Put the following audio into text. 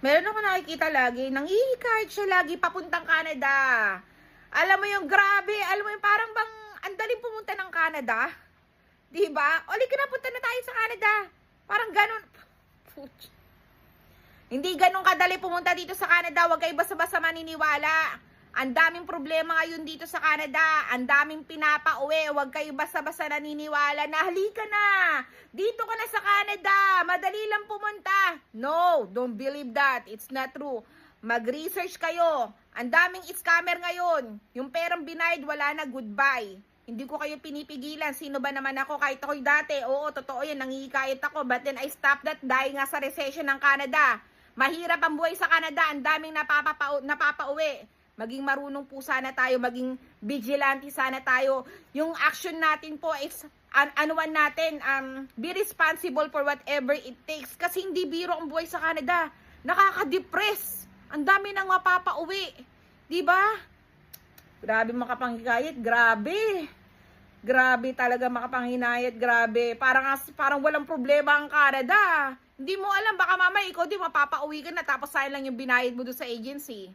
Meron ako nakikita lagi, nangihikayat siya lagi papuntang Canada. Alam mo yung grabe, alam mo yung parang bang ang daling pumunta ng Canada. 'Di ba? O ka na, punta na tayo sa Canada. Parang ganun. Putz. Hindi ganun kadali pumunta dito sa Canada, huwag kayo basta-basta maniniwala. Ang daming problema ngayon dito sa Canada, ang daming pinapauwi, huwag kayo basta-basta naniniwala na halika na, dito ka na sa Canada, madali lang pumunta. No, don't believe that, it's not true. Mag-research kayo, ang daming scammer ngayon, yung perang binayad wala na, goodbye. Hindi ko kayo pinipigilan, sino ba naman ako, kahit ako'y dati, oo, totoo yan, nangihikayat ako, but then I stopped that dahil nga sa recession ng Canada. Mahirap ang buhay sa Canada, ang daming napapauwi. Maging marunong po sana tayo, maging vigilante sana tayo. Yung action natin po is, anuan natin, be responsible for whatever it takes. Kasi hindi biro ang buhay sa Canada. Nakaka-depress. Ang dami nang mapapauwi. Diba? Grabe makapanghikayat, grabe. Grabe talaga makapanghinayat, grabe. Parang walang problema ang Canada. Hindi mo alam, baka mamaya ikaw di mapapauwi ka na tapos sayang lang yung binayad mo doon sa agency.